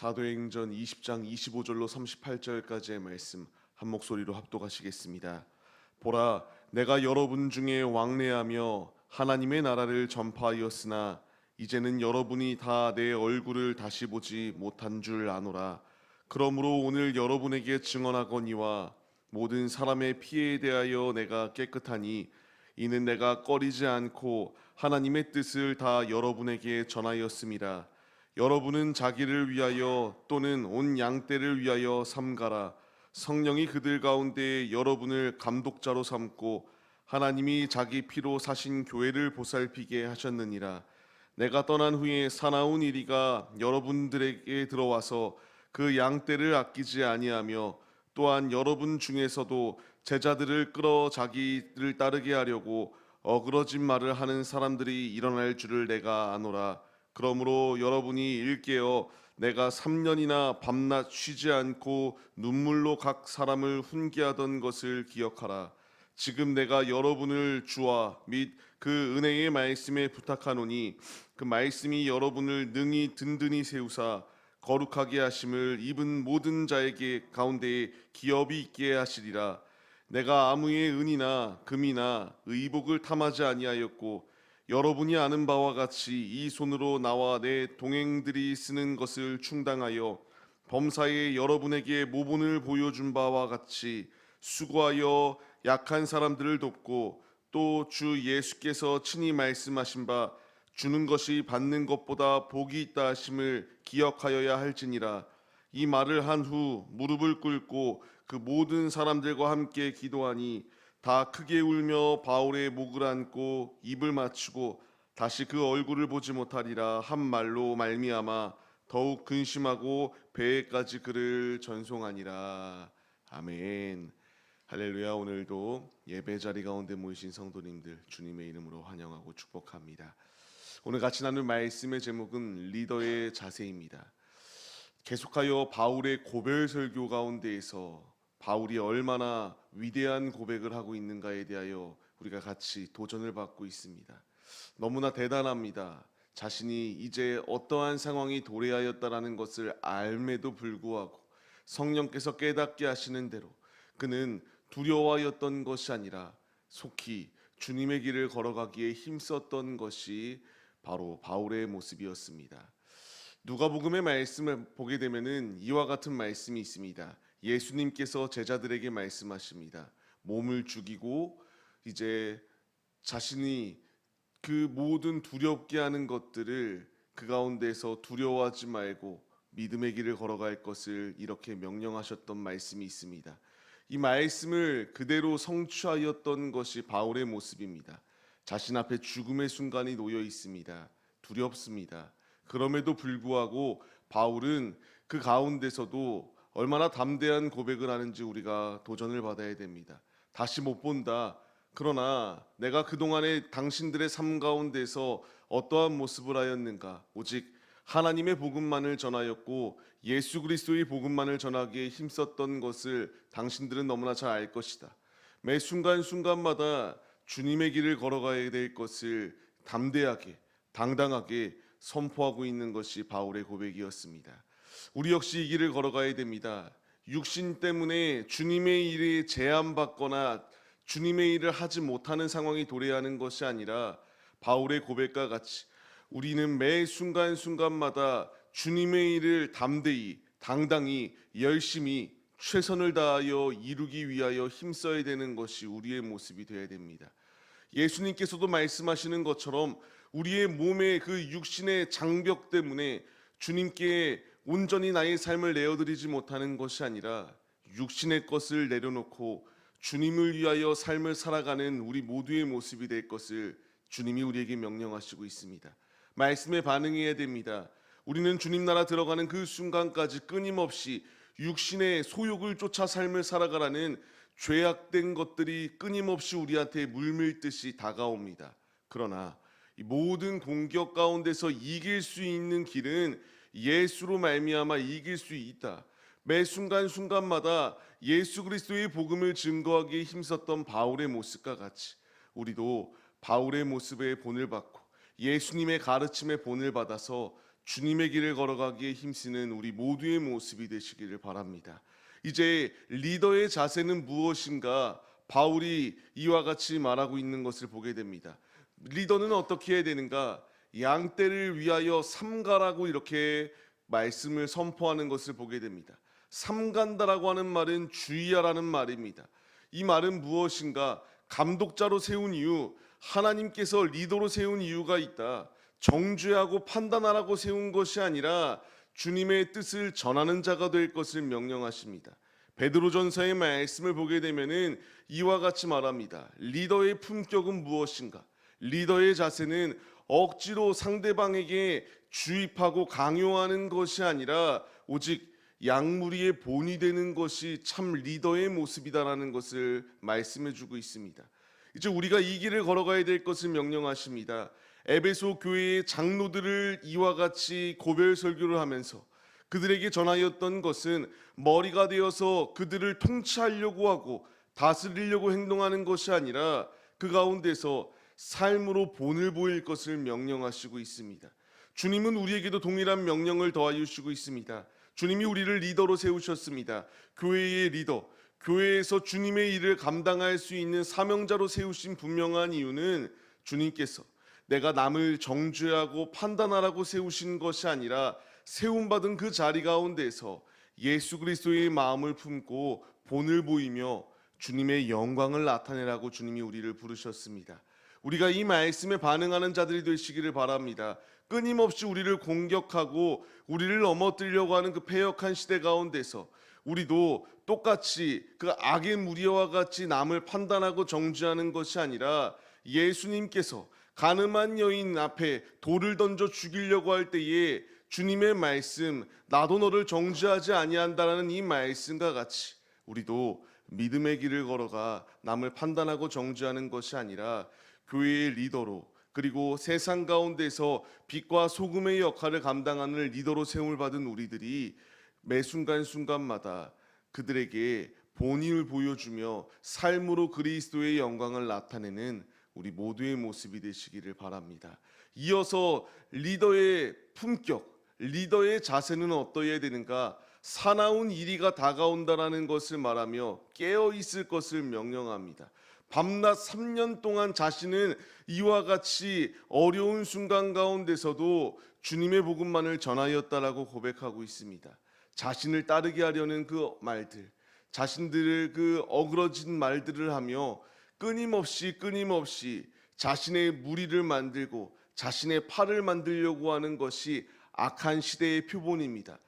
사도행전 20장 25절로 38절까지의 말씀 한 목소리로 합독하시겠습니다. 보라, 내가 여러분 중에 왕래하며 하나님의 나라를 전파하였으나 이제는 여러분이 다 내 얼굴을 다시 보지 못한 줄 아노라. 그러므로 오늘 여러분에게 증언하거니와 모든 사람의 피해에 대하여 내가 깨끗하니 이는 내가 꺼리지 않고 하나님의 뜻을 다 여러분에게 전하였습니다. 여러분은 자기를 위하여 또는 온 양떼를 위하여 삼가라. 성령이 그들 가운데 여러분을 감독자로 삼고 하나님이 자기 피로 사신 교회를 보살피게 하셨느니라. 내가 떠난 후에 사나운 이리가 여러분들에게 들어와서 그 양떼를 아끼지 아니하며 또한 여러분 중에서도 제자들을 끌어 자기를 따르게 하려고 어그러진 말을 하는 사람들이 일어날 줄을 내가 아노라. 그러므로 여러분이 일깨어 내가 3년이나 밤낮 쉬지 않고 눈물로 각 사람을 훈계하던 것을 기억하라. 지금 내가 여러분을 주와 및 그 은혜의 말씀에 부탁하노니 그 말씀이 여러분을 능히 든든히 세우사 거룩하게 하심을 입은 모든 자에게 가운데에 기업이 있게 하시리라. 내가 아무의 은이나 금이나 의복을 탐하지 아니하였고 여러분이 아는 바와 같이 이 손으로 나와 내 동행들이 쓰는 것을 충당하여 범사에 여러분에게 모본을 보여준 바와 같이 수고하여 약한 사람들을 돕고 또 주 예수께서 친히 말씀하신 바 주는 것이 받는 것보다 복이 있다 하심을 기억하여야 할지니라. 이 말을 한 후 무릎을 꿇고 그 모든 사람들과 함께 기도하니 다 크게 울며 바울의 목을 안고 입을 맞추고 다시 그 얼굴을 보지 못하리라 한 말로 말미암아 더욱 근심하고 배에까지 그를 전송하니라. 아멘. 할렐루야. 오늘도 예배 자리 가운데 모이신 성도님들 주님의 이름으로 환영하고 축복합니다. 오늘 같이 나눌 말씀의 제목은 리더의 자세입니다. 계속하여 바울의 고별 설교 가운데에서 바울이 얼마나 위대한 고백을 하고 있는가에 대하여 우리가 같이 도전을 받고 있습니다. 너무나 대단합니다. 자신이 이제 어떠한 상황이 도래하였다라는 것을 알매도 불구하고 성령께서 깨닫게 하시는 대로 그는 두려워하였던 것이 아니라 속히 주님의 길을 걸어가기에 힘썼던 것이 바로 바울의 모습이었습니다. 누가복음의 말씀을 보게 되면은 이와 같은 말씀이 있습니다. 예수님께서 제자들에게 말씀하십니다. 몸을 죽이고 이제 자신이 그 모든 두렵게 하는 것들을 그 가운데서 두려워하지 말고 믿음의 길을 걸어갈 것을 이렇게 명령하셨던 말씀이 있습니다. 이 말씀을 그대로 성취하였던 것이 바울의 모습입니다. 자신 앞에 죽음의 순간이 놓여 있습니다. 두렵습니다. 그럼에도 불구하고 바울은 그 가운데서도 얼마나 담대한 고백을 하는지 우리가 도전을 받아야 됩니다. 다시 못 본다. 그러나 내가 그동안에 당신들의 삶 가운데서 어떠한 모습을 하였는가? 오직 하나님의 복음만을 전하였고 예수 그리스도의 복음만을 전하기에 힘썼던 것을 당신들은 너무나 잘 알 것이다. 매 순간순간마다 주님의 길을 걸어가야 될 것을 담대하게 당당하게 선포하고 있는 것이 바울의 고백이었습니다. 우리 역시 이 길을 걸어가야 됩니다. 육신 때문에 주님의 일에 제한받거나 주님의 일을 하지 못하는 상황이 도래하는 것이 아니라 바울의 고백과 같이 우리는 매 순간순간마다 주님의 일을 담대히 당당히 열심히 최선을 다하여 이루기 위하여 힘써야 되는 것이 우리의 모습이 되어야 됩니다. 예수님께서도 말씀하시는 것처럼 우리의 몸의 그 육신의 장벽 때문에 주님께 온전히 나의 삶을 내어드리지 못하는 것이 아니라 육신의 것을 내려놓고 주님을 위하여 삶을 살아가는 우리 모두의 모습이 될 것을 주님이 우리에게 명령하시고 있습니다. 말씀에 반응해야 됩니다. 우리는 주님 나라 들어가는 그 순간까지 끊임없이 육신의 소욕을 쫓아 삶을 살아가라는 죄악된 것들이 끊임없이 우리한테 물밀듯이 다가옵니다. 그러나 이 모든 공격 가운데서 이길 수 있는 길은 예수로 말미암아 이길 수 있다. 매 순간순간마다 예수 그리스도의 복음을 증거하기에 힘썼던 바울의 모습과 같이 우리도 바울의 모습에 본을 받고 예수님의 가르침에 본을 받아서 주님의 길을 걸어가기에 힘쓰는 우리 모두의 모습이 되시기를 바랍니다. 이제 리더의 자세는 무엇인가? 바울이 이와 같이 말하고 있는 것을 보게 됩니다. 리더는 어떻게 해야 되는가? 양떼를 위하여 삼가라고 이렇게 말씀을 선포하는 것을 보게 됩니다. 삼간다라고 하는 말은 주의하라는 말입니다. 이 말은 무엇인가? 감독자로 세운 이유, 하나님께서 리더로 세운 이유가 있다. 정죄하고 판단하라고 세운 것이 아니라 주님의 뜻을 전하는 자가 될 것을 명령하십니다. 베드로전서의 말씀을 보게 되면은 이와 같이 말합니다. 리더의 품격은 무엇인가? 리더의 자세는 억지로 상대방에게 주입하고 강요하는 것이 아니라 오직 양무리의 본이 되는 것이 참 리더의 모습이다라는 것을 말씀해 주고 있습니다. 이제 우리가 이 길을 걸어가야 될 것을 명령하십니다. 에베소 교회의 장로들을 이와 같이 고별 설교를 하면서 그들에게 전하였던 것은 머리가 되어서 그들을 통치하려고 하고 다스리려고 행동하는 것이 아니라 그 가운데서 삶으로 본을 보일 것을 명령하시고 있습니다. 주님은 우리에게도 동일한 명령을 더하여 주시고 있습니다. 주님이 우리를 리더로 세우셨습니다. 교회의 리더, 교회에서 주님의 일을 감당할 수 있는 사명자로 세우신 분명한 이유는 주님께서 내가 남을 정죄하고 판단하라고 세우신 것이 아니라 세움받은 그 자리 가운데서 예수 그리스도의 마음을 품고 본을 보이며 주님의 영광을 나타내라고 주님이 우리를 부르셨습니다. 우리가 이 말씀에 반응하는 자들이 되시기를 바랍니다. 끊임없이 우리를 공격하고 우리를 넘어뜨리려고 하는 그 패역한 시대 가운데서 우리도 똑같이 그 악의 무리와 같이 남을 판단하고 정죄하는 것이 아니라 예수님께서 가늠한 여인 앞에 돌을 던져 죽이려고 할 때에 주님의 말씀, 나도 너를 정죄하지 아니한다라는 이 말씀과 같이 우리도 믿음의 길을 걸어가 남을 판단하고 정죄하는 것이 아니라 교회의 리더로, 그리고 세상 가운데서 빛과 소금의 역할을 감당하는 리더로 세움을 받은 우리들이 매 순간순간마다 그들에게 본의를 보여주며 삶으로 그리스도의 영광을 나타내는 우리 모두의 모습이 되시기를 바랍니다. 이어서 리더의 품격, 리더의 자세는 어떠해야 되는가? 사나운 이리가 다가온다라는 것을 말하며 깨어 있을 것을 명령합니다. 밤낮 3년 동안 자신은 이와 같이 어려운 순간 가운데서도 주님의 복음만을 전하였다라고 고백하고 있습니다. 자신을 따르게 하려는 그 말들, 자신들을 그 어그러진 말들을 하며 끊임없이 자신의 무리를 만들고 자신의 팔을 만들려고 하는 것이 악한 시대의 표본입니다.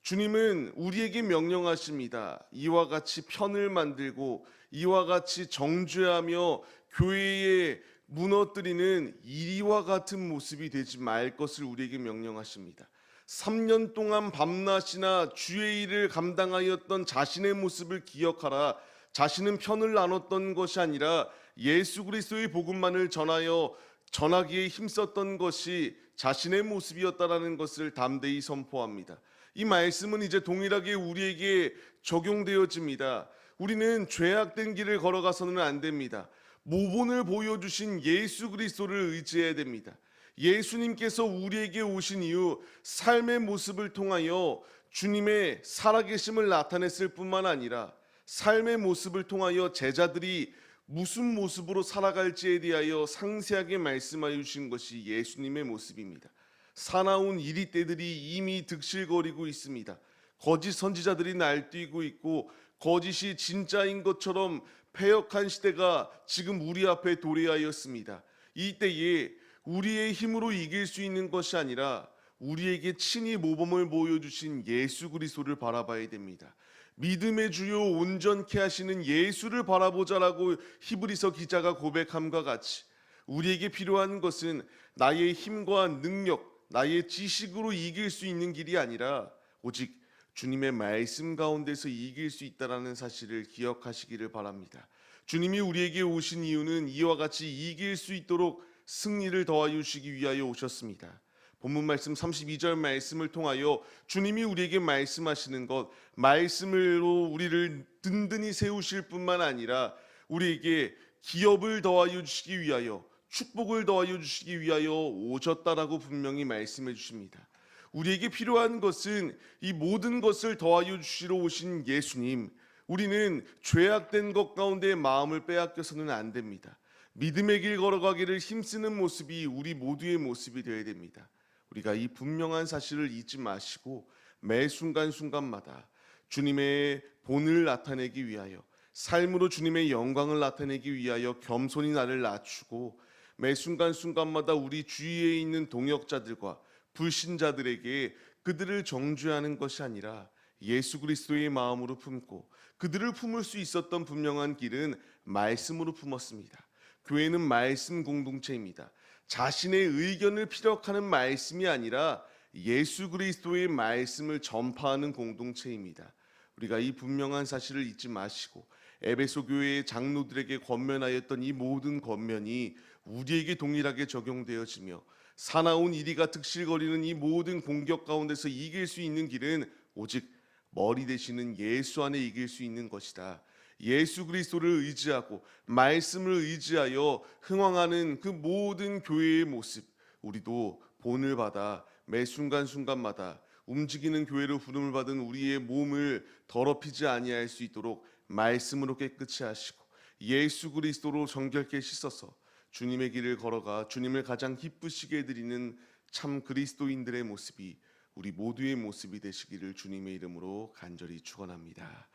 주님은 우리에게 명령하십니다. 이와 같이 편을 만들고 이와 같이 정죄하며 교회에 무너뜨리는 이와 같은 모습이 되지 말 것을 우리에게 명령하십니다. 3년 동안 밤낮이나 주의 일을 감당하였던 자신의 모습을 기억하라. 자신은 편을 나눴던 것이 아니라 예수 그리스도의 복음만을 전하기에 힘썼던 것이 자신의 모습이었다라는 것을 담대히 선포합니다. 이 말씀은 이제 동일하게 우리에게 적용되어집니다. 우리는 죄악된 길을 걸어가서는 안 됩니다. 모본을 보여주신 예수 그리스도를 의지해야 됩니다. 예수님께서 우리에게 오신 이후 삶의 모습을 통하여 주님의 살아계심을 나타냈을 뿐만 아니라 삶의 모습을 통하여 제자들이 무슨 모습으로 살아갈지에 대하여 상세하게 말씀하여 주신 것이 예수님의 모습입니다. 사나운 이리떼들이 이미 득실거리고 있습니다. 거짓 선지자들이 날뛰고 있고 거짓이 진짜인 것처럼 패역한 시대가 지금 우리 앞에 도래하였습니다. 이때에 우리의 힘으로 이길 수 있는 것이 아니라 우리에게 친히 모범을 보여주신 예수 그리스도를 바라봐야 됩니다. 믿음의 주요 온전케 하시는 예수를 바라보자라고 히브리서 기자가 고백함과 같이 우리에게 필요한 것은 나의 힘과 능력, 나의 지식으로 이길 수 있는 길이 아니라 오직 주님의 말씀 가운데서 이길 수 있다는 사실을 기억하시기를 바랍니다. 주님이 우리에게 오신 이유는 이와 같이 이길 수 있도록 승리를 더하여 주시기 위하여 오셨습니다. 본문 말씀 32절 말씀을 통하여 주님이 우리에게 말씀하시는 것, 말씀으로 우리를 든든히 세우실 뿐만 아니라 우리에게 기업을 더하여 주시기 위하여, 축복을 더하여 주시기 위하여 오셨다라고 분명히 말씀해 주십니다. 우리에게 필요한 것은 이 모든 것을 더하여 주시러 오신 예수님. 우리는 죄악된 것 가운데 마음을 빼앗겨서는 안 됩니다. 믿음의 길 걸어가기를 힘쓰는 모습이 우리 모두의 모습이 되어야 됩니다. 우리가 이 분명한 사실을 잊지 마시고 매 순간순간마다 주님의 본을 나타내기 위하여, 삶으로 주님의 영광을 나타내기 위하여 겸손히 나를 낮추고 매 순간순간마다 우리 주위에 있는 동역자들과 불신자들에게 그들을 정죄하는 것이 아니라 예수 그리스도의 마음으로 품고, 그들을 품을 수 있었던 분명한 길은 말씀으로 품었습니다. 교회는 말씀 공동체입니다. 자신의 의견을 피력하는 말씀이 아니라 예수 그리스도의 말씀을 전파하는 공동체입니다. 우리가 이 분명한 사실을 잊지 마시고 에베소 교회의 장로들에게 권면하였던 이 모든 권면이 우리에게 동일하게 적용되어지며, 사나운 이리가 득실거리는 이 모든 공격 가운데서 이길 수 있는 길은 오직 머리 되시는 예수 안에 이길 수 있는 것이다. 예수 그리스도를 의지하고 말씀을 의지하여 흥왕하는 그 모든 교회의 모습, 우리도 본을 받아 매 순간순간마다 움직이는 교회로 부름을 받은 우리의 몸을 더럽히지 아니할 수 있도록 말씀으로 깨끗이 하시고 예수 그리스도로 정결케 씻어서 주님의 길을 걸어가 주님을 가장 기쁘시게 해드리는 참 그리스도인들의 모습이 우리 모두의 모습이 되시기를 주님의 이름으로 간절히 축원합니다.